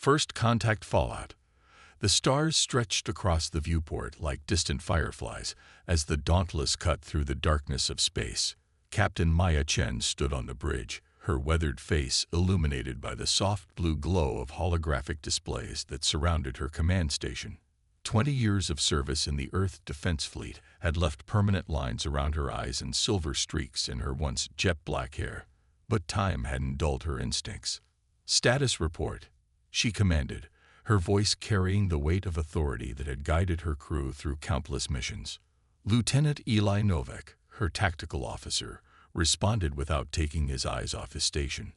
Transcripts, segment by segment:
First contact fallout. The stars stretched across the viewport like distant fireflies as the Dauntless cut through the darkness of space. Captain Maya Chen stood on the bridge, her weathered face illuminated by the soft blue glow of holographic displays that surrounded her command station. 20 years of service in the Earth Defense Fleet had left permanent lines around her eyes and silver streaks in her once jet-black hair. But time hadn't dulled her instincts. "Status report," she commanded, her voice carrying the weight of authority that had guided her crew through countless missions. Lieutenant Eli Novak, her tactical officer, responded without taking his eyes off his station.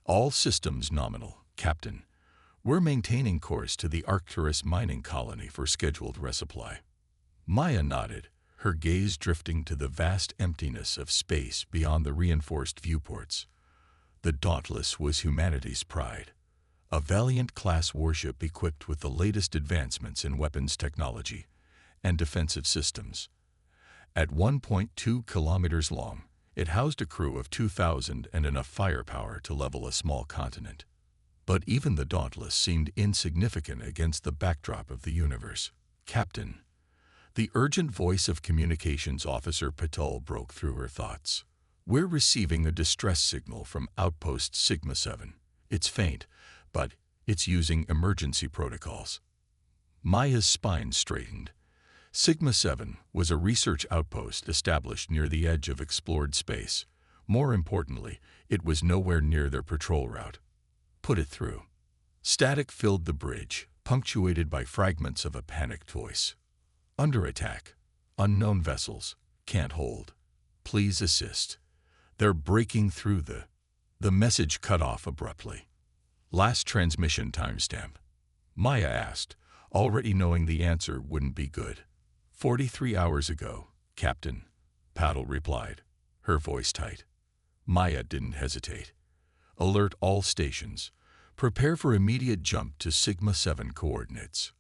"All systems nominal, Captain. We're maintaining course to the Arcturus mining colony for scheduled resupply." Maya nodded, her gaze drifting to the vast emptiness of space beyond the reinforced viewports. The Dauntless was humanity's pride, a Valiant-class warship equipped with the latest advancements in weapons technology and defensive systems. At 1.2 kilometers long, it housed a crew of 2,000 and enough firepower to level a small continent. But even the Dauntless seemed insignificant against the backdrop of the universe. "Captain." The urgent voice of Communications Officer Patel broke through her thoughts. "We're receiving a distress signal from Outpost Sigma-7. It's faint, but it's using emergency protocols." Maya's spine straightened. Sigma-7 was a research outpost established near the edge of explored space. More importantly, it was nowhere near their patrol route. "Put it through." Static filled the bridge, punctuated by fragments of a panicked voice. "Under attack. Unknown vessels. Can't hold. Please assist. They're breaking through the message cut off abruptly. "Last transmission timestamp?" Maya asked, already knowing the answer wouldn't be good. 43 hours ago, Captain," Paddle replied, her voice tight. Maya didn't hesitate. "Alert all stations. Prepare for immediate jump to Sigma-7 coordinates."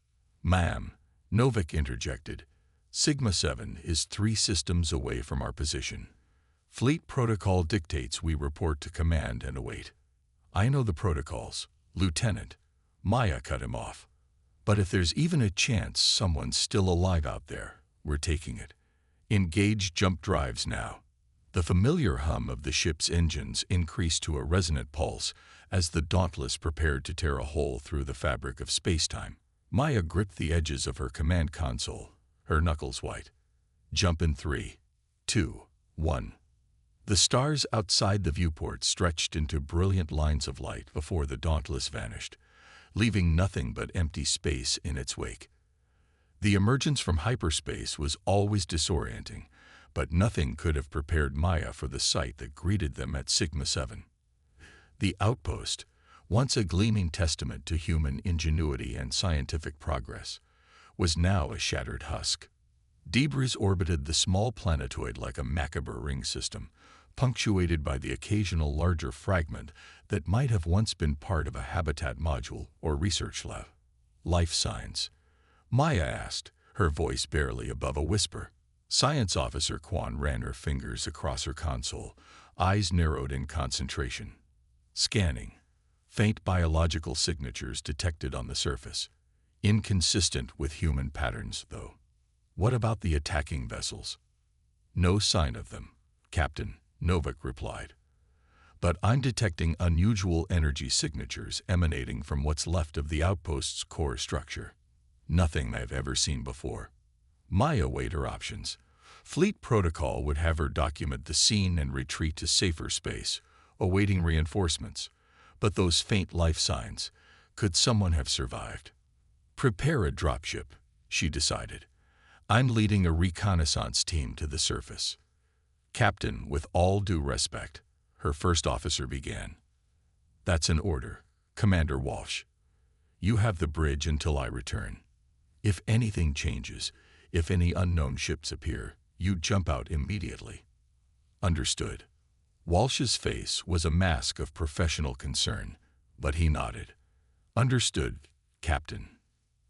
"Ma'am," Novak interjected, "Sigma-7 is 3 systems away from our position. Fleet protocol dictates we report to command and await." "I know the protocols, Lieutenant," Maya cut him off. "But if there's even a chance someone's still alive out there, we're taking it. Engage jump drives now." The familiar hum of the ship's engines increased to a resonant pulse as the Dauntless prepared to tear a hole through the fabric of spacetime. Maya gripped the edges of her command console, her knuckles white. "Jump in 3, 2, 1. The stars outside the viewport stretched into brilliant lines of light before the Dauntless vanished, leaving nothing but empty space in its wake. The emergence from hyperspace was always disorienting, but nothing could have prepared Maya for the sight that greeted them at Sigma-7. The outpost, once a gleaming testament to human ingenuity and scientific progress, was now a shattered husk. Debris orbited the small planetoid like a macabre ring system, punctuated by the occasional larger fragment that might have once been part of a habitat module or research lab. "Life signs?" Maya asked, her voice barely above a whisper. Science Officer Quan ran her fingers across her console, eyes narrowed in concentration. "Scanning. Faint biological signatures detected on the surface. Inconsistent with human patterns, though." "What about the attacking vessels?" "No sign of them, Captain," Novak replied. "But I'm detecting unusual energy signatures emanating from what's left of the outpost's core structure. Nothing I've ever seen before." Maya weighed her options. Fleet protocol would have her document the scene and retreat to safer space, awaiting reinforcements. But those faint life signs, could someone have survived? "Prepare a dropship," she decided. "I'm leading a reconnaissance team to the surface." "Captain, with all due respect," her first officer began. "That's an order, Commander Walsh. You have the bridge until I return. If anything changes, if any unknown ships appear, you jump out immediately." "Understood." Walsh's face was a mask of professional concern, but he nodded. "Understood, Captain."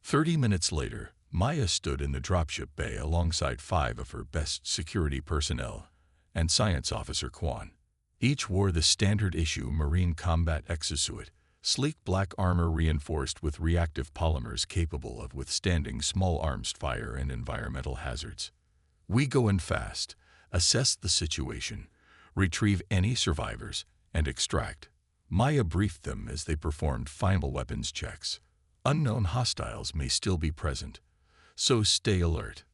30 minutes later, Maya stood in the dropship bay alongside 5 of her best security personnel and Science Officer Quan. Each wore the standard-issue Marine combat exosuit, sleek black armor reinforced with reactive polymers capable of withstanding small arms fire and environmental hazards. We go in fast, assess the situation, retrieve any survivors, and extract. Maya briefed them as they performed final weapons checks. Unknown hostiles may still be present, so stay alert.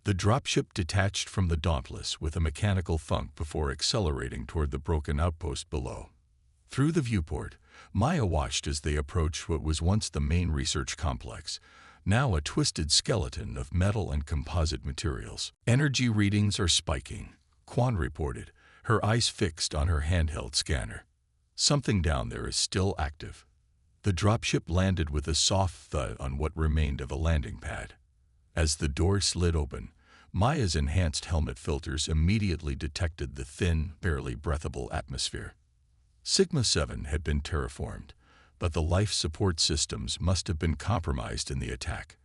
The dropship detached from the Dauntless with a mechanical thunk before accelerating toward the broken outpost below. Through the viewport, Maya watched as they approached what was once the main research complex, now a twisted skeleton of metal and composite materials. Energy readings are spiking, Quan reported, her eyes fixed on her handheld scanner. Something down there is still active. The dropship landed with a soft thud on what remained of a landing pad. As the door slid open, Maya's enhanced helmet filters immediately detected the thin, barely breathable atmosphere. Sigma-7 had been terraformed, but the life support systems must have been compromised in the attack.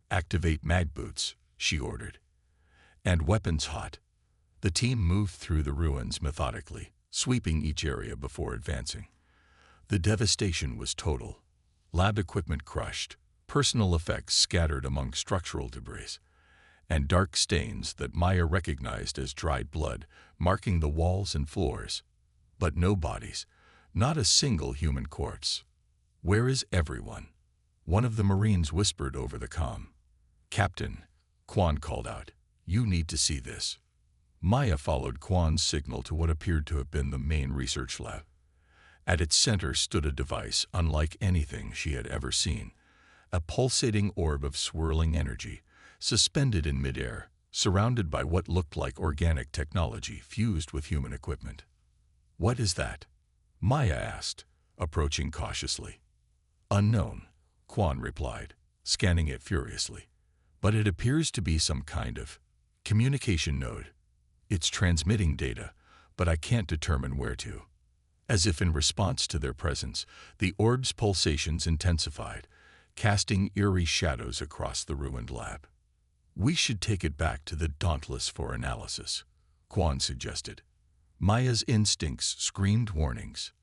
"Activate mag boots," she ordered. "And weapons hot." The team moved through the ruins methodically, sweeping each area before advancing. The devastation was total. Lab equipment crushed, personal effects scattered among structural debris, and dark stains that Maya recognized as dried blood marking the walls and floors. But no bodies, not a single human corpse. "Where is everyone?" one of the Marines whispered over the comm. "Captain," Quan called out, "you need to see this." Maya followed Quan's signal to what appeared to have been the main research lab. At its center stood a device unlike anything she had ever seen, a pulsating orb of swirling energy, suspended in midair, surrounded by what looked like organic technology fused with human equipment. "What is that?" Maya asked, approaching cautiously. "Unknown," Quan replied, scanning it furiously. "But it appears to be some kind of communication node. It's transmitting data, but I can't determine where to." As if in response to their presence, the orb's pulsations intensified, casting eerie shadows across the ruined lab. "We should take it back to the Dauntless for analysis," Quan suggested. Maya's instincts screamed warnings.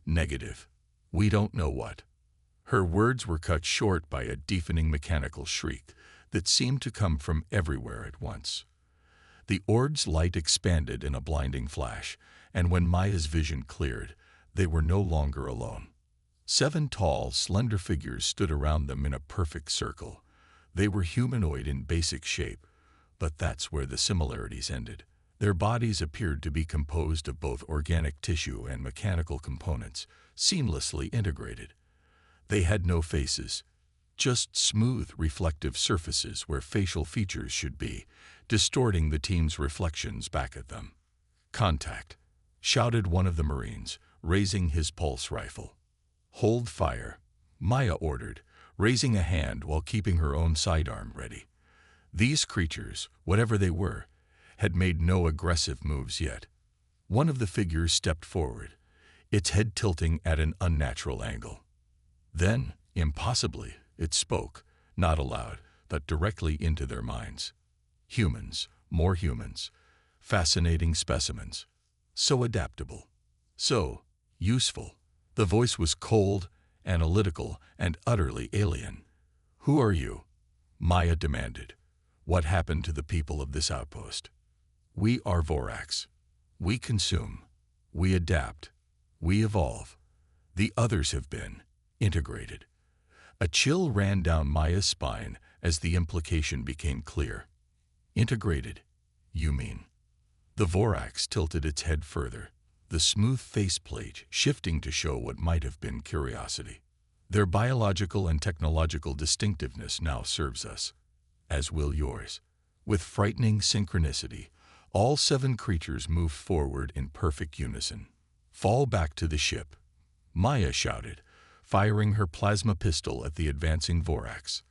"Negative. We don't know what." Her words were cut short by a deafening mechanical shriek that seemed to come from everywhere at once. The orb's light expanded in a blinding flash, and when Maya's vision cleared, they were no longer alone. 7 tall, slender figures stood around them in a perfect circle. They were humanoid in basic shape, but that's where the similarities ended. Their bodies appeared to be composed of both organic tissue and mechanical components, seamlessly integrated. They had no faces, just smooth, reflective surfaces where facial features should be, distorting the team's reflections back at them. "Contact," shouted one of the Marines, raising his pulse rifle. "Hold fire," Maya ordered, raising a hand while keeping her own sidearm ready. These creatures, whatever they were, had made no aggressive moves yet. One of the figures stepped forward, its head tilting at an unnatural angle. Then, impossibly, it spoke, not aloud, but directly into their minds. Humans, more humans, fascinating specimens, so adaptable, so useful. The voice was cold, analytical, and utterly alien. "Who are you?" Maya demanded. "What happened to the people of this outpost?" "We are Vorax. We consume. We adapt. We evolve. The others have been integrated." A chill ran down Maya's spine as the implication became clear. "Integrated, you mean?" The Vorax tilted its head further, the smooth faceplate shifting to show what might have been curiosity. "Their biological and technological distinctiveness now serves us, as will yours." With frightening synchronicity, all 7 creatures moved forward in perfect unison. "Fall back to the ship," Maya shouted, firing her plasma pistol at the advancing Vorax.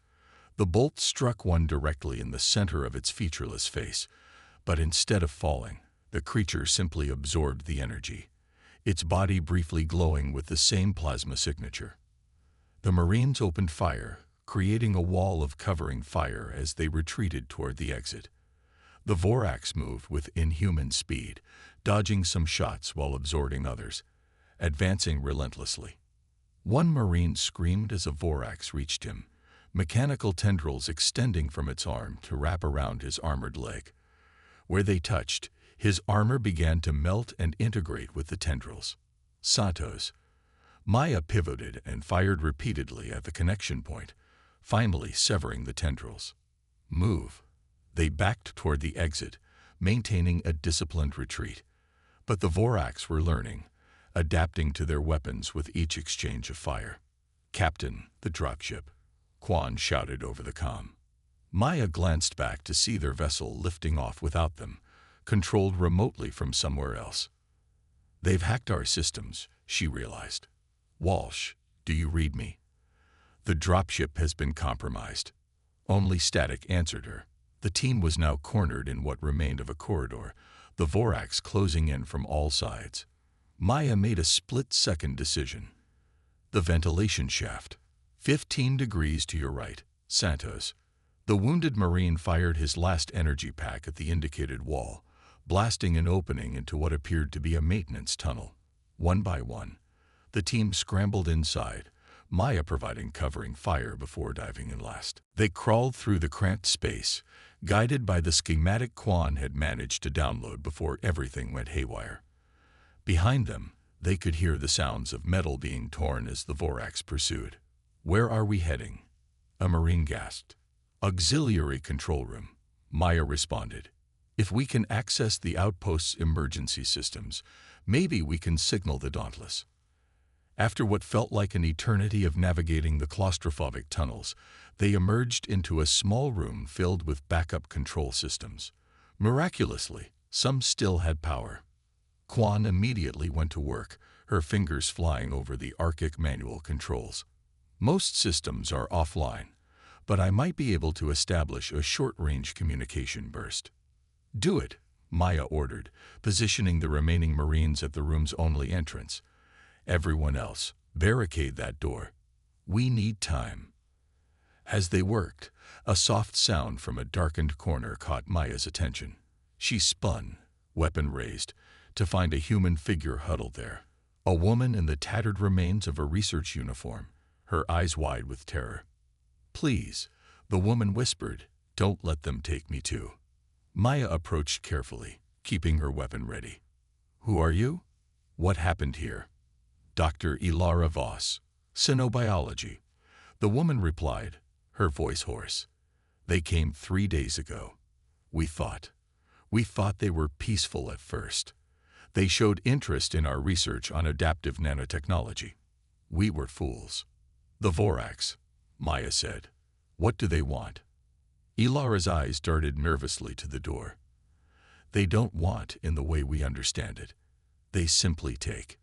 The bolt struck one directly in the center of its featureless face, but instead of falling, the creature simply absorbed the energy, its body briefly glowing with the same plasma signature. The Marines opened fire, creating a wall of covering fire as they retreated toward the exit. The Vorax moved with inhuman speed, dodging some shots while absorbing others, advancing relentlessly. One Marine screamed as a Vorax reached him, mechanical tendrils extending from its arm to wrap around his armored leg. Where they touched, his armor began to melt and integrate with the tendrils. Santos. Maya pivoted and fired repeatedly at the connection point, finally severing the tendrils. Move. They backed toward the exit, maintaining a disciplined retreat. But the Vorax were learning, adapting to their weapons with each exchange of fire. "Captain, the dropship," Quan shouted over the comm. Maya glanced back to see their vessel lifting off without them, controlled remotely from somewhere else. "They've hacked our systems," she realized. "Walsh, do you read me? The dropship has been compromised." Only static answered her. The team was now cornered in what remained of a corridor, the Vorax closing in from all sides. Maya made a split-second decision. "The ventilation shaft. 15 degrees to your right, Santos." The wounded Marine fired his last energy pack at the indicated wall, blasting an opening into what appeared to be a maintenance tunnel. One by one, the team scrambled inside, Maya providing covering fire before diving in last. They crawled through the cramped space, guided by the schematic Quan had managed to download before everything went haywire. Behind them, they could hear the sounds of metal being torn as the Vorax pursued. "Where are we heading?" a Marine gasped. "Auxiliary control room," Maya responded. "If we can access the outpost's emergency systems, maybe we can signal the Dauntless." After what felt like an eternity of navigating the claustrophobic tunnels, they emerged into a small room filled with backup control systems. Miraculously, some still had power. Quan immediately went to work, her fingers flying over the archaic manual controls. "Most systems are offline, but I might be able to establish a short-range communication burst." "Do it," Maya ordered, positioning the remaining Marines at the room's only entrance. "Everyone else, barricade that door. We need time." As they worked, a soft sound from a darkened corner caught Maya's attention. She spun, weapon raised, to find a human figure huddled there. A woman in the tattered remains of a research uniform, her eyes wide with terror. "Please," the woman whispered, "don't let them take me too." Maya approached carefully, keeping her weapon ready. "Who are you? What happened here?" "Dr. Ilara Voss, Cynobiology," the woman replied, her voice hoarse. "They came 3 days ago. We thought they were peaceful at first. They showed interest in our research on adaptive nanotechnology. We were fools." "The Vorax," Maya said. "What do they want?" Ilara's eyes darted nervously to the door. "They don't want in the way we understand it. They simply take.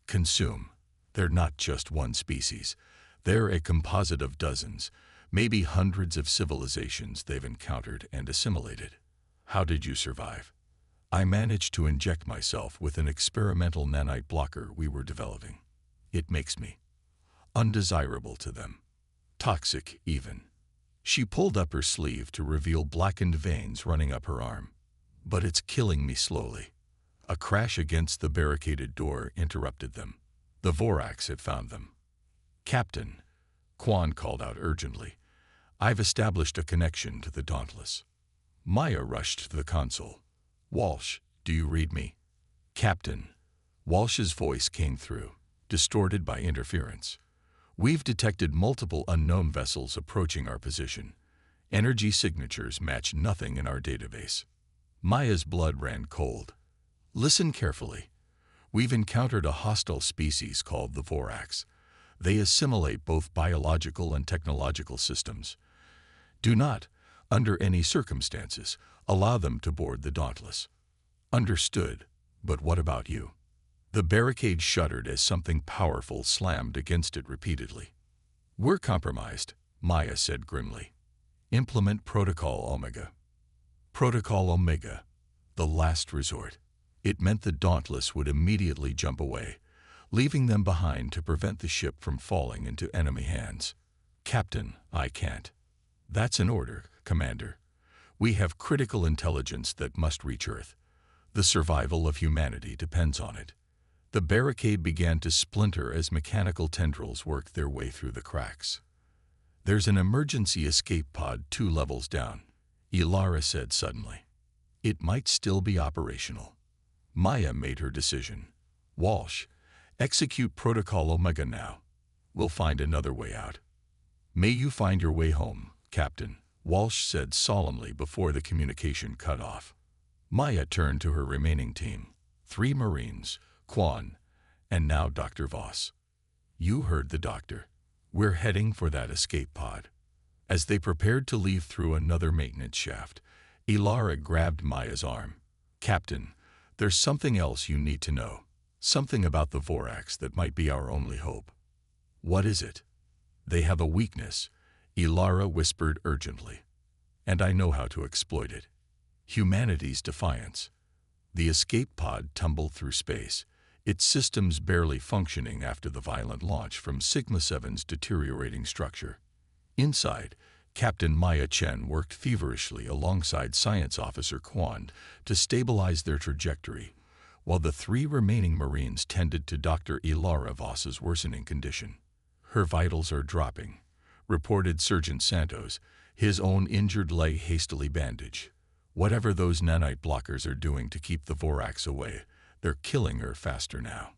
Consume. They're not just one species. They're a composite of dozens, maybe hundreds of civilizations they've encountered and assimilated." "How did you survive?" "I managed to inject myself with an experimental nanite blocker we were developing. It makes me undesirable to them. Toxic, even." She pulled up her sleeve to reveal blackened veins running up her arm. "But it's killing me slowly." A crash against the barricaded door interrupted them. The Vorax had found them. "Captain," Quan called out urgently, "I've established a connection to the Dauntless." Maya rushed to the console. "Walsh, do you read me?" "Captain." Walsh's voice came through, distorted by interference. "We've detected multiple unknown vessels approaching our position. Energy signatures match nothing in our database." Maya's blood ran cold. "Listen carefully. We've encountered a hostile species called the Vorax. They assimilate both biological and technological systems. Do not, under any circumstances, allow them to board the Dauntless." "Understood. But what about you?" The barricade shuddered as something powerful slammed against it repeatedly. "We're compromised," Maya said grimly. "Implement Protocol Omega." Protocol Omega, the last resort. It meant the Dauntless would immediately jump away, leaving them behind to prevent the ship from falling into enemy hands. "Captain, I can't." "That's an order, Commander. We have critical intelligence that must reach Earth. The survival of humanity depends on it." The barricade began to splinter as mechanical tendrils worked their way through the cracks. "There's an emergency escape pod 2 levels down," Ilara said suddenly. "It might still be operational." Maya made her decision. "Walsh, execute Protocol Omega now. We'll find another way out." "May you find your way home, Captain," Walsh said solemnly before the communication cut off. Maya turned to her remaining team, 3 Marines, Quan, and now Dr. Voss. "You heard the doctor. We're heading for that escape pod." As they prepared to leave through another maintenance shaft, Ilara grabbed Maya's arm. "Captain, there's something else you need to know. Something about the Vorax that might be our only hope." "What is it?" "They have a weakness," Ilara whispered urgently. "And I know how to exploit it. Humanity's defiance." The escape pod tumbled through space, its systems barely functioning after the violent launch from Sigma-7's deteriorating structure. Inside, Captain Maya Chen worked feverishly alongside Science Officer Quan to stabilize their trajectory, while the 3 remaining Marines tended to Dr. Ilara Voss's worsening condition. "Her vitals are dropping," reported Sergeant Santos, his own injured leg hastily bandaged. "Whatever those nanite blockers are doing to keep the Vorax away, they're killing her faster now."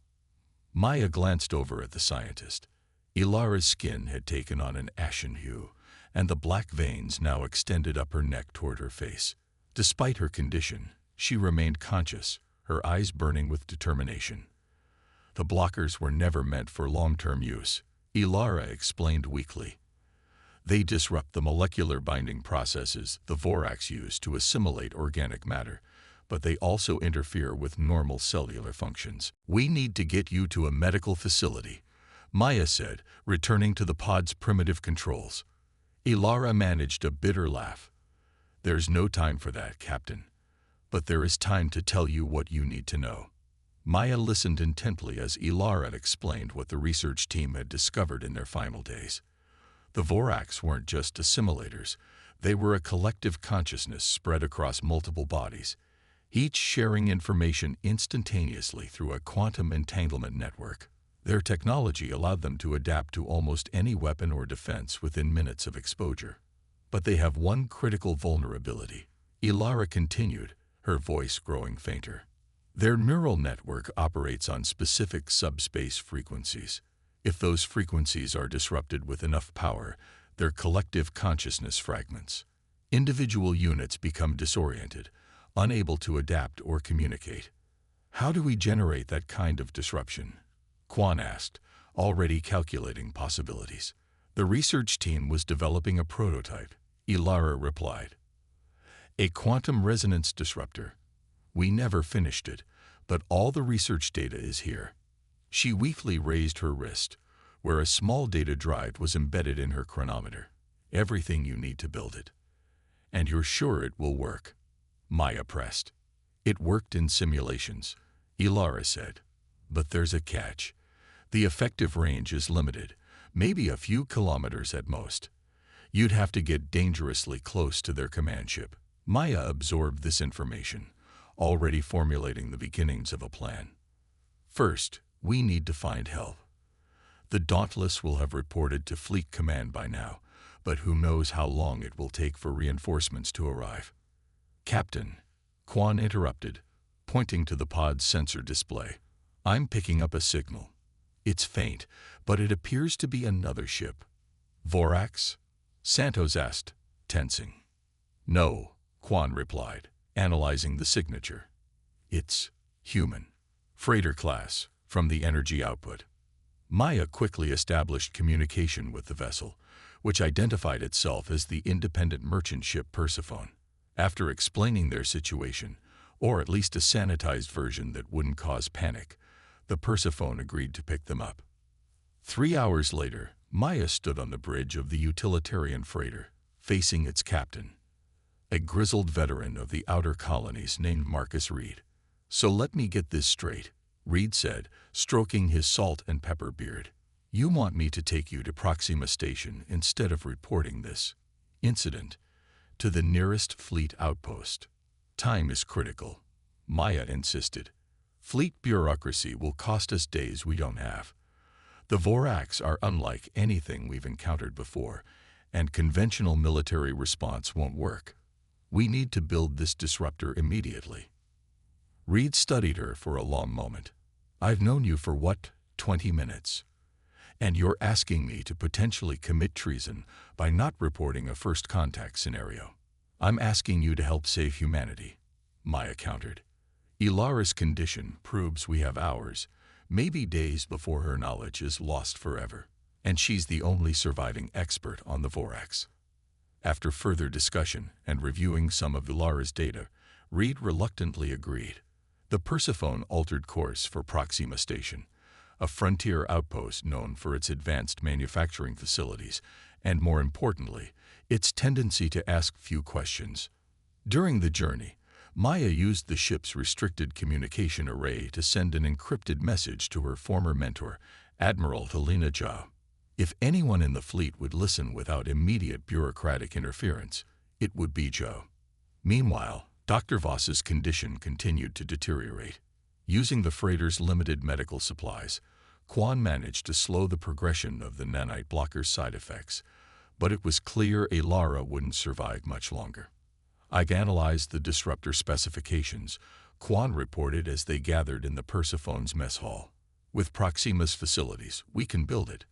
Maya glanced over at the scientist. Ilara's skin had taken on an ashen hue, and the black veins now extended up her neck toward her face. Despite her condition, she remained conscious, her eyes burning with determination. "The blockers were never meant for long-term use," Ilara explained weakly. "They disrupt the molecular binding processes the Vorax use to assimilate organic matter, but they also interfere with normal cellular functions. We need to get you to a medical facility," Maya said, returning to the pod's primitive controls. Ilara managed a bitter laugh. "There's no time for that, Captain. But there is time to tell you what you need to know." Maya listened intently as Ilara explained what the research team had discovered in their final days. The Vorax weren't just assimilators, they were a collective consciousness spread across multiple bodies, each sharing information instantaneously through a quantum entanglement network. Their technology allowed them to adapt to almost any weapon or defense within minutes of exposure. "But they have one critical vulnerability," Ilara continued, her voice growing fainter. "Their neural network operates on specific subspace frequencies. If those frequencies are disrupted with enough power, their collective consciousness fragments. Individual units become disoriented, unable to adapt or communicate." "How do we generate that kind of disruption?" Quan asked, already calculating possibilities. "The research team was developing a prototype," Ilara replied. "A quantum resonance disruptor. We never finished it, but all the research data is here." She weakly raised her wrist, where a small data drive was embedded in her chronometer. "Everything you need to build it." "And you're sure it will work?" Maya pressed. "It worked in simulations," Ilara said. "But there's a catch. The effective range is limited, maybe a few kilometers at most. You'd have to get dangerously close to their command ship." Maya absorbed this information, already formulating the beginnings of a plan. "First, we need to find help. The Dauntless will have reported to Fleet Command by now, but who knows how long it will take for reinforcements to arrive." "Captain," Quan interrupted, pointing to the pod's sensor display. "I'm picking up a signal. It's faint, but it appears to be another ship." "Vorax?" Santos asked, tensing. "No," Quan replied, analyzing the signature. "It's human. Freighter class, from the energy output." Maya quickly established communication with the vessel, which identified itself as the independent merchant ship Persephone. After explaining their situation, or at least a sanitized version that wouldn't cause panic, the Persephone agreed to pick them up. 3 hours later, Maya stood on the bridge of the utilitarian freighter, facing its captain, a grizzled veteran of the outer colonies named Marcus Reed. "So let me get this straight," Reed said, stroking his salt and pepper beard. "You want me to take you to Proxima Station instead of reporting this incident to the nearest fleet outpost." "Time is critical," Maya insisted. Fleet bureaucracy will cost us days we don't have. The Vorax are unlike anything we've encountered before, and conventional military response won't work. We need to build this disruptor immediately." Reed studied her for a long moment. "I've known you for what, 20 minutes? And you're asking me to potentially commit treason by not reporting a first contact scenario. I'm asking you to help save humanity," Maya countered. "Ilara's condition proves we have hours, maybe days before her knowledge is lost forever, and she's the only surviving expert on the Vorax." After further discussion and reviewing some of Ilara's data, Reed reluctantly agreed. The Persephone altered course for Proxima Station, a frontier outpost known for its advanced manufacturing facilities and, more importantly, its tendency to ask few questions. During the journey, Maya used the ship's restricted communication array to send an encrypted message to her former mentor, Admiral Helena Zhao. If anyone in the fleet would listen without immediate bureaucratic interference, it would be Zhao. Meanwhile, Dr. Voss's condition continued to deteriorate. Using the freighter's limited medical supplies, Quan managed to slow the progression of the nanite blocker's side effects, but it was clear Ilara wouldn't survive much longer. "I've analyzed the disruptor specifications," Quan reported as they gathered in the Persephone's mess hall. "With Proxima's facilities, we can build it.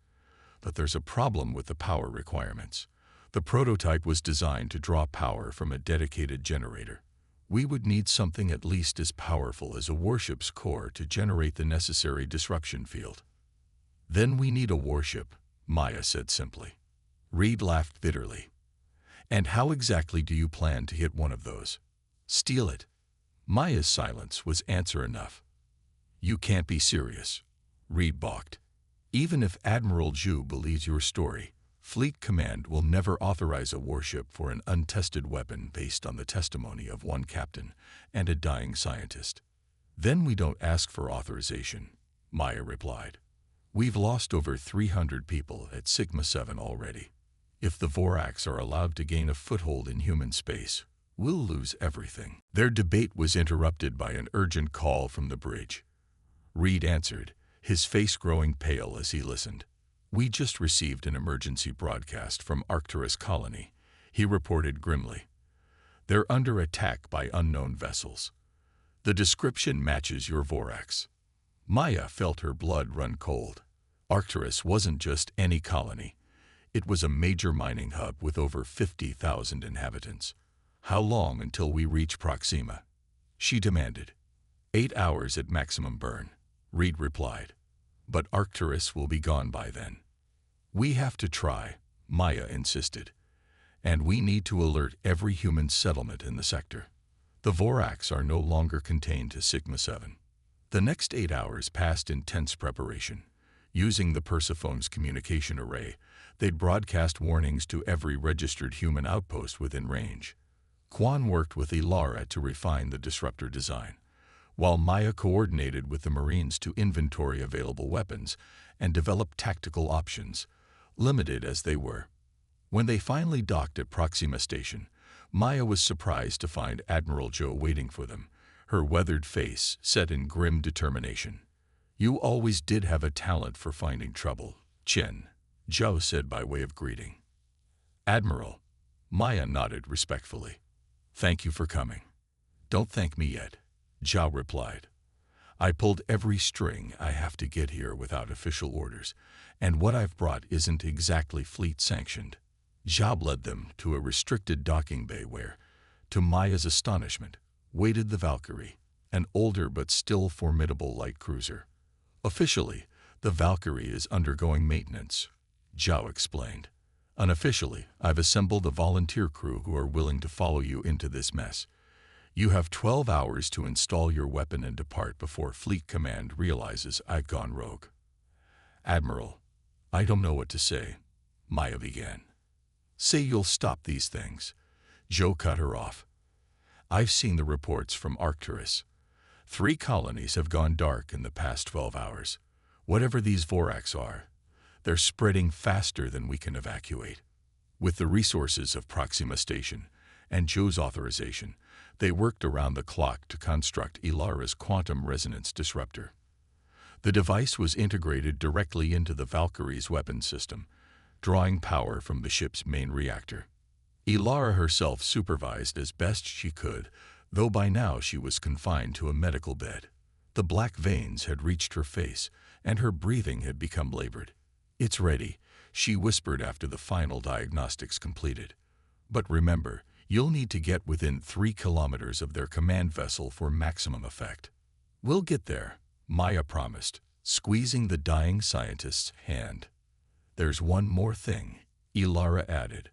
But there's a problem with the power requirements. The prototype was designed to draw power from a dedicated generator. We would need something at least as powerful as a warship's core to generate the necessary disruption field." "Then we need a warship," Maya said simply. Reed laughed bitterly. "And how exactly do you plan to hit one of those? Steal it?" Maya's silence was answer enough. "You can't be serious," Reed balked. "Even if Admiral Zhu believes your story, Fleet Command will never authorize a warship for an untested weapon based on the testimony of one captain and a dying scientist." "Then we don't ask for authorization," Maya replied. "We've lost over 300 people at Sigma-7 already. If the Vorax are allowed to gain a foothold in human space, we'll lose everything." Their debate was interrupted by an urgent call from the bridge. Reed answered, his face growing pale as he listened. "We just received an emergency broadcast from Arcturus Colony," he reported grimly. "They're under attack by unknown vessels. The description matches your Vorax." Maya felt her blood run cold. Arcturus wasn't just any colony. It was a major mining hub with over 50,000 inhabitants. "How long until we reach Proxima?" she demanded. 8 hours at maximum burn," Reed replied. "But Arcturus will be gone by then." "We have to try," Maya insisted. "And we need to alert every human settlement in the sector. The Vorax are no longer contained to Sigma-7. The next 8 hours passed in tense preparation. Using the Persephone's communication array, they'd broadcast warnings to every registered human outpost within range. Quan worked with Ilara to refine the disruptor design, while Maya coordinated with the Marines to inventory available weapons and develop tactical options, limited as they were. When they finally docked at Proxima Station, Maya was surprised to find Admiral Zhou waiting for them, her weathered face set in grim determination. "You always did have a talent for finding trouble, Chen," Zhou said by way of greeting. "Admiral," Maya nodded respectfully. "Thank you for coming." "Don't thank me yet," Zhou replied. "I pulled every string I have to get here without official orders, and what I've brought isn't exactly fleet-sanctioned." Zhou led them to a restricted docking bay where, to Maya's astonishment, waited the Valkyrie, an older but still formidable light cruiser. "Officially, the Valkyrie is undergoing maintenance," Zhou explained. "Unofficially, I've assembled a volunteer crew who are willing to follow you into this mess. You have 12 hours to install your weapon and depart before Fleet Command realizes I've gone rogue." "Admiral, I don't know what to say," Maya began. "Say you'll stop these things," Zhou cut her off. "I've seen the reports from Arcturus. 3 colonies have gone dark in the past 12 hours. Whatever these Vorax are, they're spreading faster than we can evacuate. With the resources of Proxima Station and Zhou's authorization, they worked around the clock to construct Ilara's quantum resonance disruptor. The device was integrated directly into the Valkyrie's weapons system, drawing power from the ship's main reactor. Ilara herself supervised as best she could, though by now she was confined to a medical bed. The black veins had reached her face, and her breathing had become labored. "It's ready," she whispered after the final diagnostics completed. "But remember, you'll need to get within 3 kilometers of their command vessel for maximum effect." "We'll get there," Maya promised, squeezing the dying scientist's hand. "There's one more thing," Ilara added,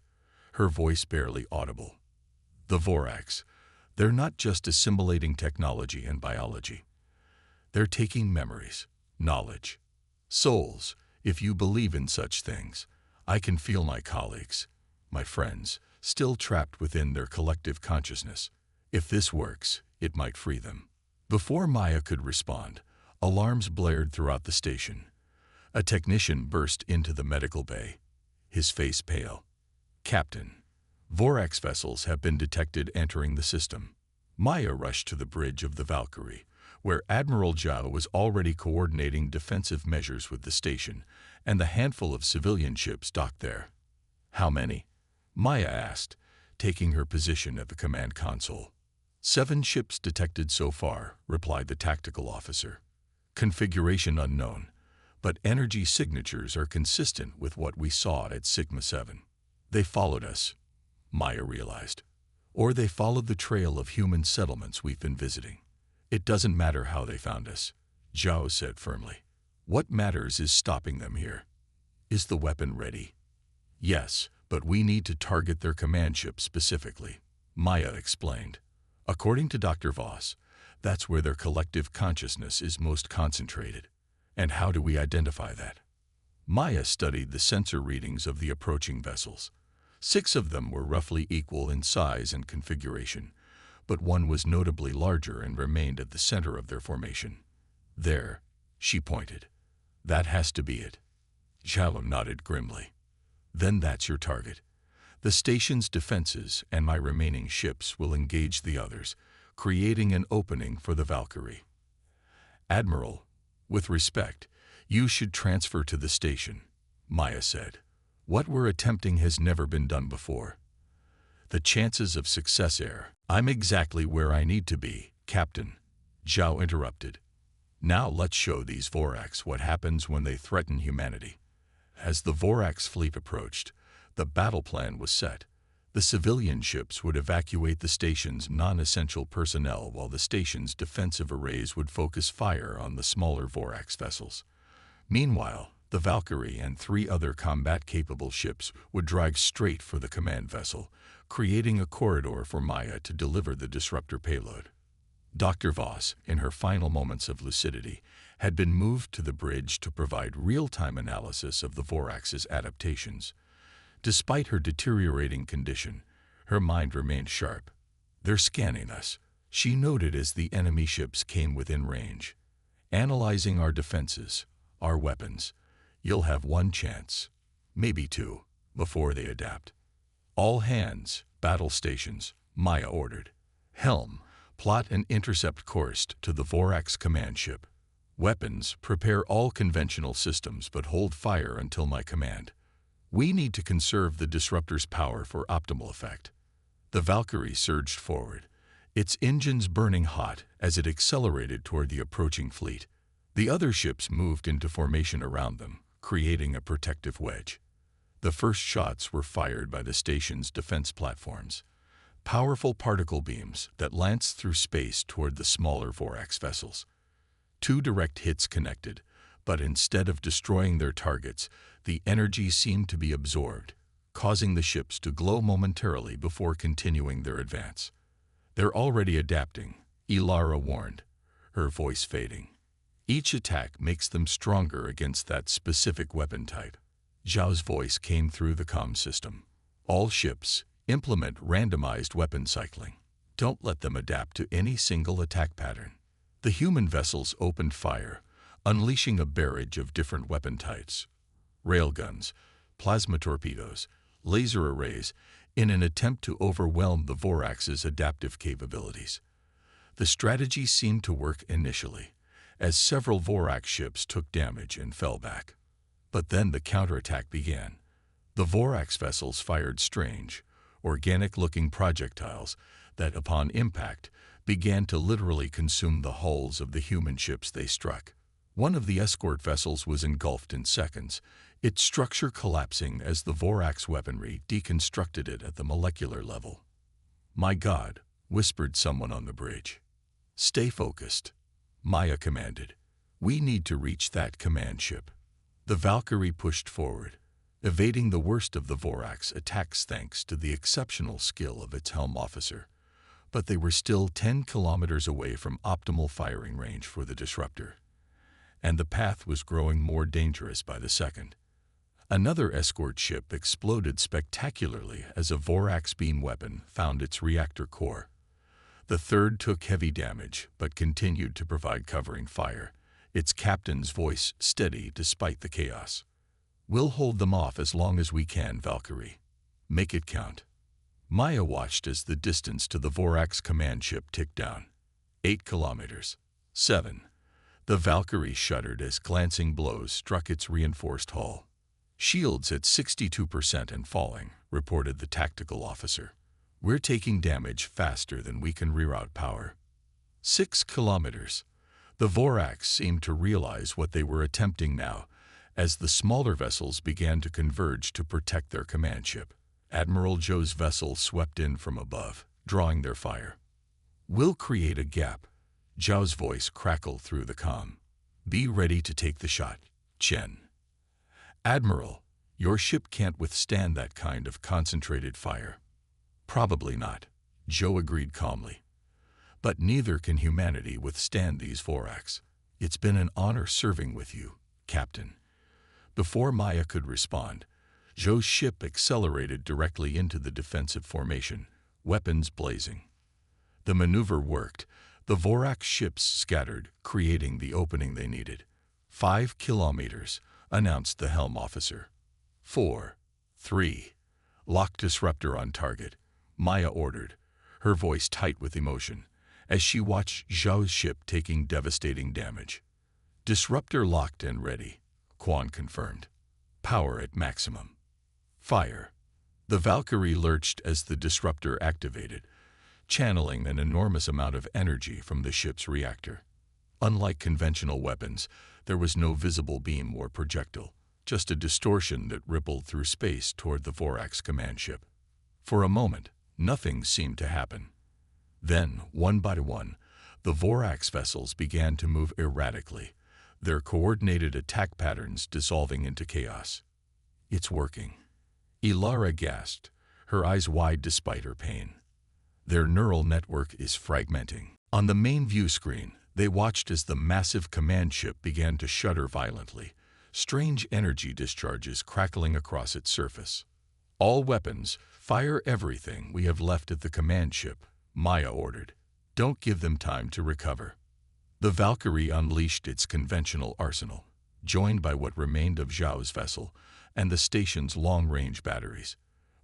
her voice barely audible. "The Vorax, they're not just assimilating technology and biology. They're taking memories, knowledge, souls, if you believe in such things. I can feel my colleagues, my friends, still trapped within their collective consciousness. If this works, it might free them." Before Maya could respond, alarms blared throughout the station. A technician burst into the medical bay, his face pale. "Captain, Vorax vessels have been detected entering the system." Maya rushed to the bridge of the Valkyrie, where Admiral Zhou was already coordinating defensive measures with the station and the handful of civilian ships docked there. "How many?" Maya asked, taking her position at the command console. 7 ships detected so far," replied the tactical officer. "Configuration unknown, but energy signatures are consistent with what we saw at Sigma 7. They followed us," Maya realized. "Or they followed the trail of human settlements we've been visiting." "It doesn't matter how they found us," Zhou said firmly. "What matters is stopping them here." "Is the weapon ready?" "Yes, but we need to target their command ship specifically," Maya explained. "According to Dr. Voss, that's where their collective consciousness is most concentrated. And how do we identify that?" Maya studied the sensor readings of the approaching vessels. 6 of them were roughly equal in size and configuration, but one was notably larger and remained at the center of their formation. "There," she pointed. "That has to be it." Zhao nodded grimly. "Then that's your target. The station's defenses and my remaining ships will engage the others, creating an opening for the Valkyrie." "Admiral, with respect, you should transfer to the station," Maya said. "What we're attempting has never been done before. The chances of success are..." "I'm exactly where I need to be, Captain," Zhao interrupted. "Now let's show these Vorax what happens when they threaten humanity." As the Vorax fleet approached, the battle plan was set. The civilian ships would evacuate the station's non-essential personnel while the station's defensive arrays would focus fire on the smaller Vorax vessels. Meanwhile, the Valkyrie and 3 other combat-capable ships would drag straight for the command vessel, creating a corridor for Maya to deliver the disruptor payload. Dr. Voss, in her final moments of lucidity, had been moved to the bridge to provide real-time analysis of the Vorax's adaptations. Despite her deteriorating condition, her mind remained sharp. "They're scanning us," she noted as the enemy ships came within range. "Analyzing our defenses, our weapons. You'll have 1 chance, maybe 2, before they adapt." "All hands, battle stations," Maya ordered. "Helm, plot an intercept course to the Vorax command ship. Weapons, prepare all conventional systems but hold fire until my command. We need to conserve the disruptor's power for optimal effect." The Valkyrie surged forward, its engines burning hot as it accelerated toward the approaching fleet. The other ships moved into formation around them, creating a protective wedge. The first shots were fired by the station's defense platforms, powerful particle beams that lanced through space toward the smaller Vorax vessels. 2 direct hits connected, but instead of destroying their targets, the energy seemed to be absorbed, causing the ships to glow momentarily before continuing their advance. "They're already adapting," Ilara warned, her voice fading. "Each attack makes them stronger against that specific weapon type." Zhao's voice came through the comm system. "All ships, implement randomized weapon cycling. Don't let them adapt to any single attack pattern." The human vessels opened fire, unleashing a barrage of different weapon types. Railguns, plasma torpedoes, laser arrays, in an attempt to overwhelm the Vorax's adaptive capabilities. The strategy seemed to work initially, as several Vorax ships took damage and fell back. But then the counterattack began. The Vorax vessels fired strange, organic-looking projectiles that, upon impact, began to literally consume the hulls of the human ships they struck. One of the escort vessels was engulfed in seconds, its structure collapsing as the Vorax weaponry deconstructed it at the molecular level. "My God," whispered someone on the bridge. "Stay focused," Maya commanded. "We need to reach that command ship." The Valkyrie pushed forward, evading the worst of the Vorax attacks thanks to the exceptional skill of its helm officer. But they were still 10 kilometers away from optimal firing range for the disruptor. And the path was growing more dangerous by the second. Another escort ship exploded spectacularly as a Vorax beam weapon found its reactor core. The third took heavy damage but continued to provide covering fire, its captain's voice steady despite the chaos. "We'll hold them off as long as we can, Valkyrie. Make it count." Maya watched as the distance to the Vorax command ship ticked down. 8 kilometers. 7. The Valkyrie shuddered as glancing blows struck its reinforced hull. "Shields at 62% and falling," reported the tactical officer. "We're taking damage faster than we can reroute power." 6 kilometers. The Vorax seemed to realize what they were attempting now, as the smaller vessels began to converge to protect their command ship. Admiral Zhou's vessel swept in from above, drawing their fire. "We'll create a gap." Zhou's voice crackled through the comm. "Be ready to take the shot, Chen." "Admiral, your ship can't withstand that kind of concentrated fire." "Probably not," Zhou agreed calmly. "But neither can humanity withstand these Vorax. It's been an honor serving with you, Captain." Before Maya could respond, Zhou's ship accelerated directly into the defensive formation, weapons blazing. The maneuver worked. The Vorax ships scattered, creating the opening they needed. 5 kilometers, announced the helm officer. 4, 3. Lock disruptor on target, Maya ordered, her voice tight with emotion, as she watched Zhou's ship taking devastating damage. "Disruptor locked and ready," Quan confirmed. "Power at maximum. Fire." The Valkyrie lurched as the disruptor activated, channeling an enormous amount of energy from the ship's reactor. Unlike conventional weapons, there was no visible beam or projectile, just a distortion that rippled through space toward the Vorax command ship. For a moment, nothing seemed to happen. Then, one by one, the Vorax vessels began to move erratically, their coordinated attack patterns dissolving into chaos. "It's working." Ilara gasped, her eyes wide despite her pain. "Their neural network is fragmenting." On the main view screen, they watched as the massive command ship began to shudder violently, strange energy discharges crackling across its surface. "All weapons, fire everything we have left at the command ship," Maya ordered. "Don't give them time to recover." The Valkyrie unleashed its conventional arsenal, joined by what remained of Zhou's vessel and the station's long-range batteries.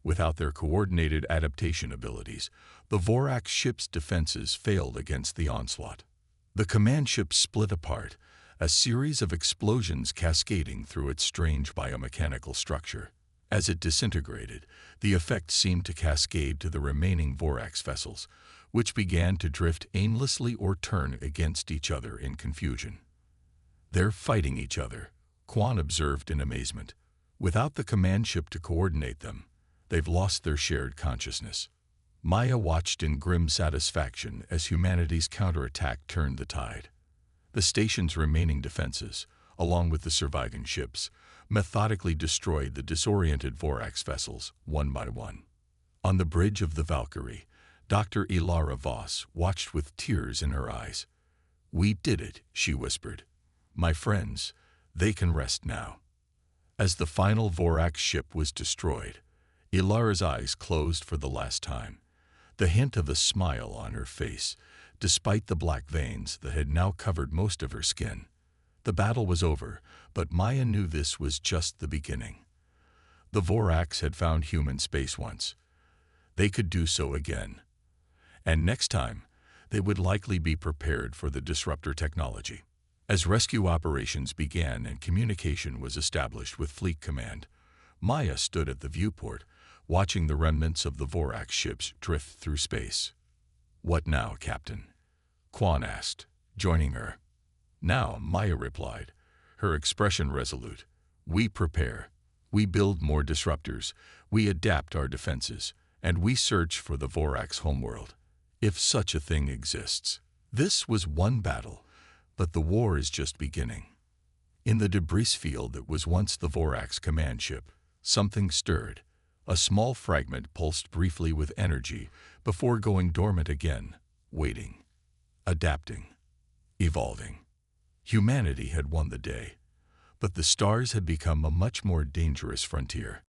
Without their coordinated adaptation abilities, the Vorax ship's defenses failed against the onslaught. The command ship split apart, a series of explosions cascading through its strange biomechanical structure. As it disintegrated, the effect seemed to cascade to the remaining Vorax vessels, which began to drift aimlessly or turn against each other in confusion. "They're fighting each other," Quan observed in amazement. "Without the command ship to coordinate them, they've lost their shared consciousness." Maya watched in grim satisfaction as humanity's counterattack turned the tide. The station's remaining defenses, along with the surviving ships, methodically destroyed the disoriented Vorax vessels one by one. On the bridge of the Valkyrie, Dr. Ilara Voss watched with tears in her eyes. "We did it," she whispered. "My friends, they can rest now." As the final Vorax ship was destroyed, Ilara's eyes closed for the last time, the hint of a smile on her face, despite the black veins that had now covered most of her skin. The battle was over, but Maya knew this was just the beginning. The Vorax had found human space once. they could do so again. And next time, they would likely be prepared for the disruptor technology. As rescue operations began and communication was established with Fleet Command, Maya stood at the viewport, watching the remnants of the Vorax ships drift through space. "What now, Captain?" Quan asked, joining her. "Now," Maya replied, her expression resolute. "We prepare. We build more disruptors. We adapt our defenses. And we search for the Vorax homeworld, if such a thing exists." This was one battle, but the war is just beginning. In the debris field that was once the Vorax command ship, something stirred. A small fragment pulsed briefly with energy before going dormant again, waiting, adapting, evolving. Humanity had won the day, but the stars had become a much more dangerous frontier.